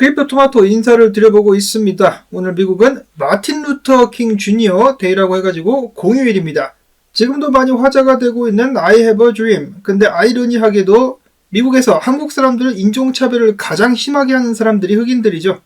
크립토 토마토 인사를 드려보고 있습니다. 오늘 미국은 마틴 루터 킹 주니어 데이라고 해가지고 공휴일입니다. 지금도 많이 화제가 되고 있는 I have a dream. 근데 아이러니하게도 미국에서 한국 사람들 인종차별을 가장 심하게 하는 사람들이 흑인들이죠.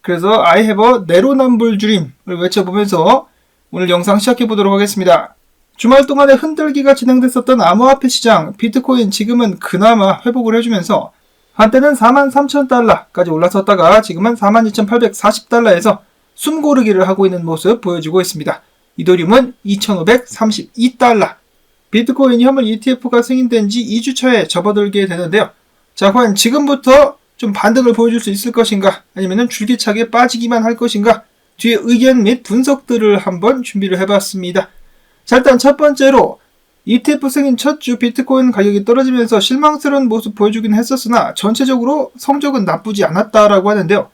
그래서 I have a 내로남불 dream을 외쳐보면서 오늘 영상 시작해보도록 하겠습니다. 주말 동안에 흔들기가 진행됐었던 암호화폐 시장, 비트코인 지금은 그나마 회복을 해주면서 한때는 43,000달러까지 올라섰다가 지금은 42,840달러에서 숨고르기를 하고 있는 모습 보여주고 있습니다. 이더리움은 2,532달러. 비트코인 현물 ETF가 승인된 지 2주차에 접어들게 되는데요. 자, 과연 지금부터 좀 반등을 보여줄 수 있을 것인가? 아니면 줄기차게 빠지기만 할 것인가? 뒤에 의견 및 분석들을 한번 준비를 해봤습니다. 자, 일단 첫 번째로 ETF 승인 첫 주 비트코인 가격이 떨어지면서 실망스러운 모습 보여주긴 했었으나 전체적으로 성적은 나쁘지 않았다라고 하는데요.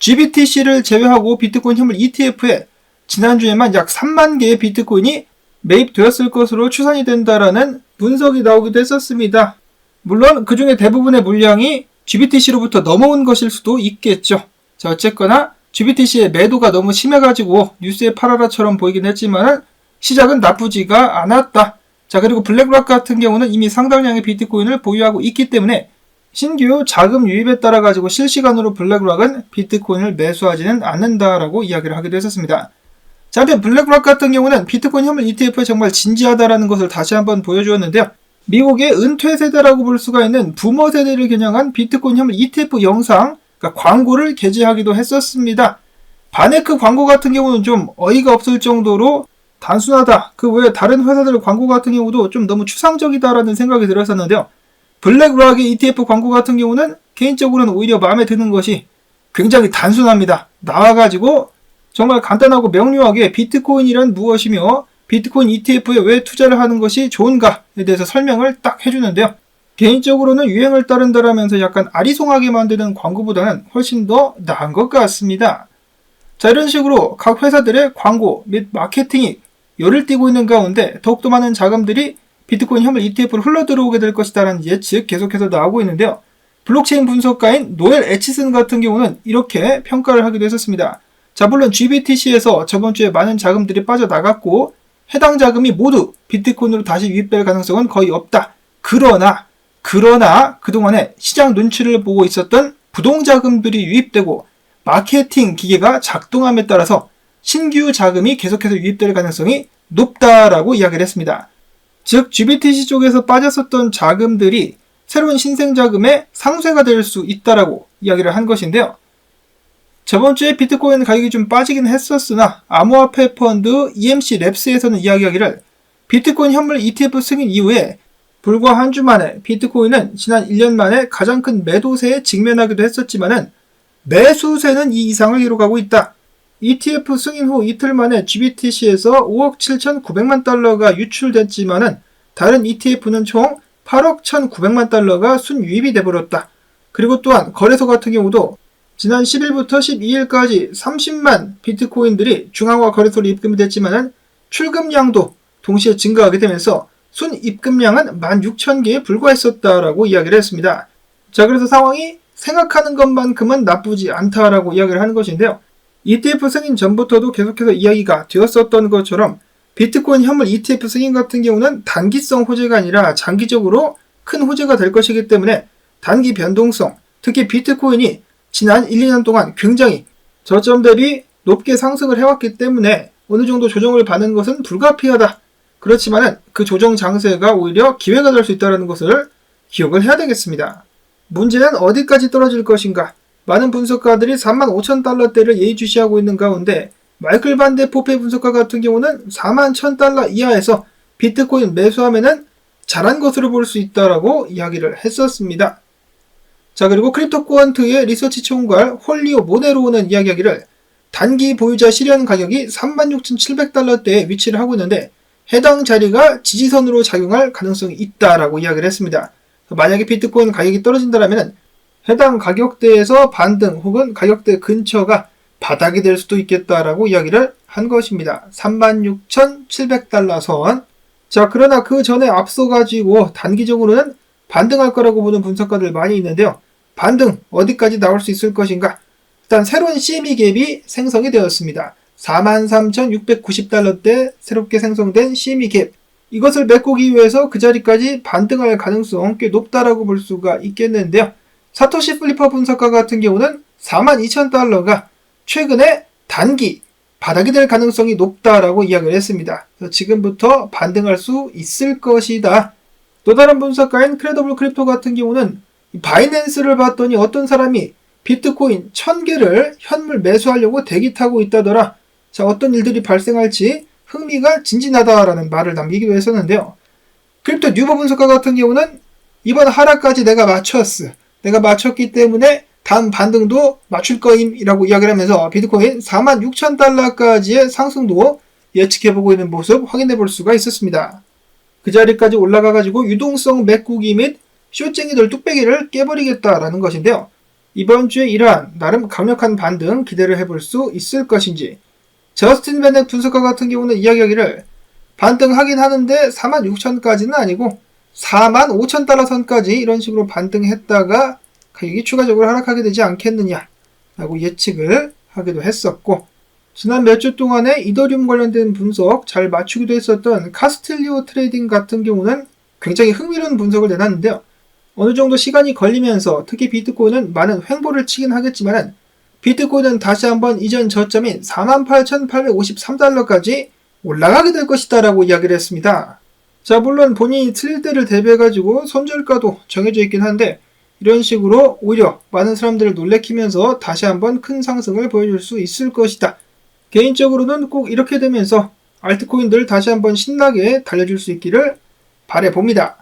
GBTC를 제외하고 비트코인 현물 ETF에 지난주에만 약 3만 개의 비트코인이 매입되었을 것으로 추산이 된다라는 분석이 나오기도 했었습니다. 물론 그 중에 대부분의 물량이 GBTC로부터 넘어온 것일 수도 있겠죠. 자, 어쨌거나 GBTC의 매도가 너무 심해가지고 뉴스에 팔아라처럼 보이긴 했지만 시작은 나쁘지가 않았다. 자, 그리고 블랙락 같은 경우는 이미 상당량의 비트코인을 보유하고 있기 때문에 신규 자금 유입에 따라 가지고 실시간으로 블랙락은 비트코인을 매수하지는 않는다라고 이야기를 하기도 했었습니다. 자, 한편 블랙락 같은 경우는 비트코인 현물 ETF에 정말 진지하다라는 것을 다시 한번 보여주었는데요. 미국의 은퇴 세대라고 볼 수가 있는 부모 세대를 겨냥한 비트코인 현물 ETF 영상, 그러니까 광고를 게재하기도 했었습니다. 바네크 광고 같은 경우는 좀 어이가 없을 정도로 단순하다. 그 외에 다른 회사들 광고 같은 경우도 좀 너무 추상적이다라는 생각이 들었었는데요. 블랙락의 ETF 광고 같은 경우는 개인적으로는 오히려 마음에 드는 것이 굉장히 단순합니다. 나와가지고 정말 간단하고 명료하게 비트코인이란 무엇이며 비트코인 ETF에 왜 투자를 하는 것이 좋은가에 대해서 설명을 딱 해주는데요. 개인적으로는 유행을 따른다라면서 약간 아리송하게 만드는 광고보다는 훨씬 더 나은 것 같습니다. 자, 이런 식으로 각 회사들의 광고 및 마케팅이 열을 띠고 있는 가운데 더욱더 많은 자금들이 비트코인 현물 ETF로 흘러들어오게 될 것이다라는 예측 계속해서 나오고 있는데요. 블록체인 분석가인 노엘 애치슨 같은 경우는 이렇게 평가를 하기도 했었습니다. 자, 물론 GBTC에서 저번 주에 많은 자금들이 빠져나갔고 해당 자금이 모두 비트코인으로 다시 유입될 가능성은 거의 없다. 그러나 그동안에 시장 눈치를 보고 있었던 부동자금들이 유입되고 마케팅 기계가 작동함에 따라서 신규 자금이 계속해서 유입될 가능성이 높다라고 이야기를 했습니다. 즉 GBTC 쪽에서 빠졌었던 자금들이 새로운 신생 자금의 상쇄가 될 수 있다라고 이야기를 한 것인데요. 저번 주에 비트코인 가격이 좀 빠지긴 했었으나 암호화폐 펀드 EMC 랩스에서는 이야기하기를 비트코인 현물 ETF 승인 이후에 불과 한 주 만에 비트코인은 지난 1년 만에 가장 큰 매도세에 직면하기도 했었지만은 매수세는 이 이상을 기록하고 있다. ETF 승인 후 이틀 만에 GBTC에서 5억 7,900만 달러가 유출됐지만은 다른 ETF는 총 8억 1,900만 달러가 순유입이 돼버렸다. 그리고 또한 거래소 같은 경우도 지난 10일부터 12일까지 30만 비트코인들이 중앙화 거래소로 입금이 됐지만은 출금량도 동시에 증가하게 되면서 순입금량은 16,000개에 불과했었다라고 이야기를 했습니다. 자, 그래서 상황이 생각하는 것만큼은 나쁘지 않다라고 이야기를 하는 것인데요. ETF 승인 전부터도 계속해서 이야기가 되었었던 것처럼 비트코인 현물 ETF 승인 같은 경우는 단기성 호재가 아니라 장기적으로 큰 호재가 될 것이기 때문에 단기 변동성, 특히 비트코인이 지난 1, 2년 동안 굉장히 저점 대비 높게 상승을 해왔기 때문에 어느 정도 조정을 받는 것은 불가피하다. 그렇지만은 그 조정 장세가 오히려 기회가 될 수 있다는 것을 기억을 해야 되겠습니다. 문제는 어디까지 떨어질 것인가? 많은 분석가들이 35,000달러대를 예의주시하고 있는 가운데 마이클 반데 포페 분석가 같은 경우는 41,000달러 이하에서 비트코인 매수하면은 잘한 것으로 볼 수 있다라고 이야기를 했었습니다. 자, 그리고 크립토 쿼언트의 리서치 총괄 홀리오 모네로는 이야기하기를 단기 보유자 실현 가격이 36,700달러대에 위치를 하고 있는데 해당 자리가 지지선으로 작용할 가능성이 있다라고 이야기를 했습니다. 만약에 비트코인 가격이 떨어진다면 해당 가격대에서 반등 혹은 가격대 근처가 바닥이 될 수도 있겠다라고 이야기를 한 것입니다. 36,700달러 선. 자, 그러나 그 전에 앞서가지고 단기적으로는 반등할 거라고 보는 분석가들 많이 있는데요. 반등 어디까지 나올 수 있을 것인가? 일단 새로운 CME 갭이 생성이 되었습니다. 43,690달러대 새롭게 생성된 CME 갭. 이것을 메꾸기 위해서 그 자리까지 반등할 가능성 꽤 높다라고 볼 수가 있겠는데요. 사토시 플리퍼 분석가 같은 경우는 42,000달러가 최근에 단기 바닥이 될 가능성이 높다라고 이야기를 했습니다. 지금부터 반등할 수 있을 것이다. 또 다른 분석가인 크레더블 크립토 같은 경우는 바이낸스를 봤더니 어떤 사람이 비트코인 1000개를 현물 매수하려고 대기 타고 있다더라. 자, 어떤 일들이 발생할지 흥미가 진진하다라는 말을 남기기도 했었는데요. 크립토 뉴버 분석가 같은 경우는 이번 하락까지 내가 맞췄어. 내가 맞췄기 때문에 다음 반등도 맞출 거임이라고 이야기를 하면서 비트코인 46,000달러까지의 상승도 예측해보고 있는 모습 확인해볼 수가 있었습니다. 그 자리까지 올라가가지고 유동성 메꾸기 및 쇼쟁이들 뚝배기를 깨버리겠다라는 것인데요. 이번 주에 이러한 나름 강력한 반등 기대를 해볼 수 있을 것인지. 저스틴 베넷 분석가 같은 경우는 이야기하기를 반등하긴 하는데 46,000까지는 아니고 45,000달러 선까지 이런 식으로 반등했다가 가격이 추가적으로 하락하게 되지 않겠느냐 라고 예측을 하기도 했었고, 지난 몇 주 동안에 이더리움 관련된 분석 잘 맞추기도 했었던 카스텔리오 트레이딩 같은 경우는 굉장히 흥미로운 분석을 내놨는데요. 어느 정도 시간이 걸리면서 특히 비트코인은 많은 횡보를 치긴 하겠지만 비트코인은 다시 한번 이전 저점인 48,853달러까지 올라가게 될 것이다 라고 이야기를 했습니다. 자, 물론 본인이 틀릴 때를 대비해가지고 손절가도 정해져 있긴 한데 이런 식으로 오히려 많은 사람들을 놀래키면서 다시 한번 큰 상승을 보여줄 수 있을 것이다. 개인적으로는 꼭 이렇게 되면서 알트코인들 다시 한번 신나게 달려줄 수 있기를 바라봅니다.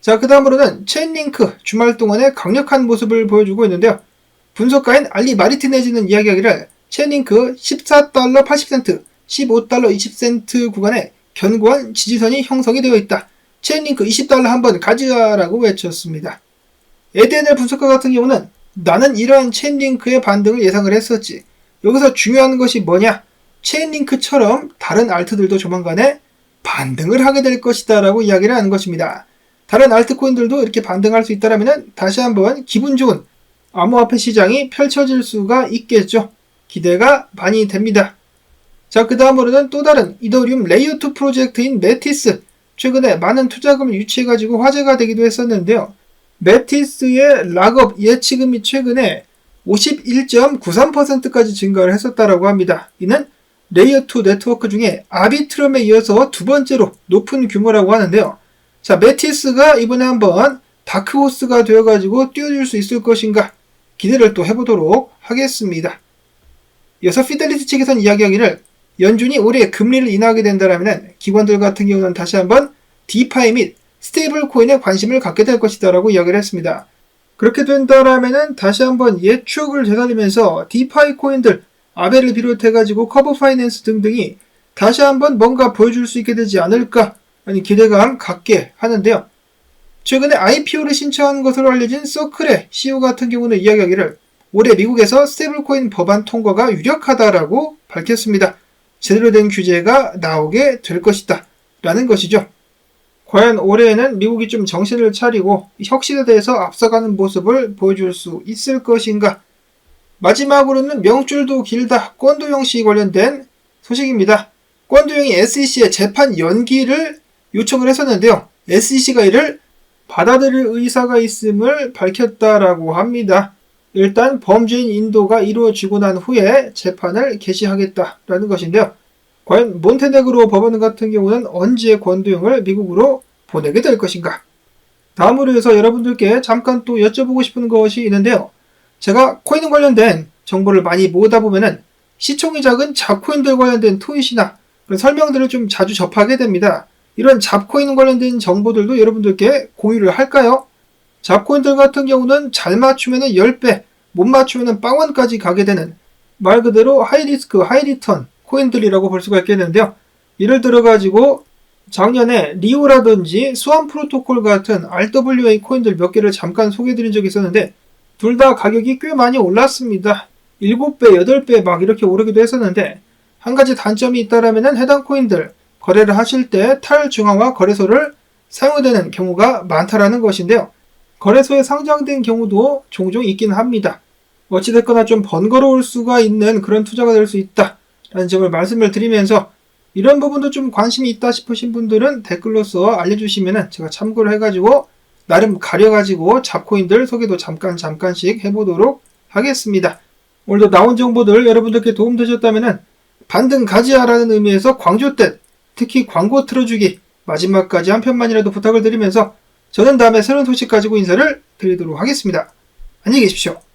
자, 그 다음으로는 체인링크 주말 동안에 강력한 모습을 보여주고 있는데요. 분석가인 알리 마리티네즈는 이야기하기를 체인링크 14달러 80센트, 15달러 20센트 구간에 견고한 지지선이 형성이 되어 있다. 체인링크 20달러 한번 가져라고 외쳤습니다. ADNL 분석가 같은 경우는 나는 이러한 체인링크의 반등을 예상을 했었지. 여기서 중요한 것이 뭐냐? 체인링크처럼 다른 알트들도 조만간에 반등을 하게 될 것이다 라고 이야기를 하는 것입니다. 다른 알트코인들도 이렇게 반등할 수 있다면 다시 한번 기분 좋은 암호화폐 시장이 펼쳐질 수가 있겠죠. 기대가 많이 됩니다. 자, 그 다음으로는 또 다른 이더리움 레이어2 프로젝트인 메티스. 최근에 많은 투자금을 유치해가지고 화제가 되기도 했었는데요. 메티스의 락업 예치금이 최근에 51.93%까지 증가를 했었다라고 합니다. 이는 레이어2 네트워크 중에 아비트럼에 이어서 두 번째로 높은 규모라고 하는데요. 자, 메티스가 이번에 한번 다크호스가 되어가지고 뛰어들 수 있을 것인가 기대를 또 해보도록 하겠습니다. 이어서 피델리티 측에서는 이야기하기를 연준이 올해 금리를 인하하게 된다면 기관들 같은 경우는 다시 한번 디파이 및 스테이블 코인에 관심을 갖게 될 것이다 라고 이야기를 했습니다. 그렇게 된다면 다시 한번 옛 추억을 되살리면서 디파이 코인들, 아벨을 비롯해가지고 커브 파이낸스 등등이 다시 한번 뭔가 보여줄 수 있게 되지 않을까 하는 기대감 갖게 하는데요. 최근에 IPO를 신청한 것으로 알려진 서클의 CEO 같은 경우는 이야기하기를 올해 미국에서 스테이블 코인 법안 통과가 유력하다라고 밝혔습니다. 제대로 된 규제가 나오게 될 것이다 라는 것이죠. 과연 올해에는 미국이 좀 정신을 차리고 혁신에 대해서 앞서가는 모습을 보여줄 수 있을 것인가. 마지막으로는 명줄도 길다 권도영 씨 관련된 소식입니다. 권도영이 SEC에 재판 연기를 요청을 했었는데요. SEC가 이를 받아들일 의사가 있음을 밝혔다라고 합니다. 일단 범죄인 인도가 이루어지고 난 후에 재판을 개시하겠다라는 것인데요. 과연 몬테네그로 법원 같은 경우는 언제 권도영을 미국으로 보내게 될 것인가? 다음으로 해서 여러분들께 잠깐 또 여쭤보고 싶은 것이 있는데요. 제가 코인 관련된 정보를 많이 모으다 보면은 시총이 작은 잡코인들 관련된 트윗이나 그런 설명들을 좀 자주 접하게 됩니다. 이런 잡코인 관련된 정보들도 여러분들께 공유를 할까요? 잡코인들 같은 경우는 잘 맞추면 10배, 못 맞추면 빵원까지 가게 되는 말 그대로 하이리스크, 하이리턴 코인들이라고 볼 수가 있겠는데요. 예를 들어가지고 작년에 리오라든지 스완 프로토콜 같은 RWA 코인들 몇 개를 잠깐 소개해드린 적이 있었는데 둘 다 가격이 꽤 많이 올랐습니다. 7배, 8배 막 이렇게 오르기도 했었는데 한 가지 단점이 있다라면 해당 코인들 거래를 하실 때 탈중앙화 거래소를 사용되는 경우가 많다라는 것인데요. 거래소에 상장된 경우도 종종 있긴 합니다. 어찌됐거나 좀 번거로울 수가 있는 그런 투자가 될 수 있다 라는 점을 말씀을 드리면서, 이런 부분도 좀 관심이 있다 싶으신 분들은 댓글로써 알려주시면 제가 참고를 해가지고 나름 가려가지고 잡코인들 소개도 잠깐씩 해보도록 하겠습니다. 오늘도 나온 정보들 여러분들께 도움되셨다면 반등 가지야라는 의미에서 광주댓, 특히 광고 틀어주기 마지막까지 한 편만이라도 부탁을 드리면서 저는 다음에 새로운 소식 가지고 인사를 드리도록 하겠습니다. 안녕히 계십시오.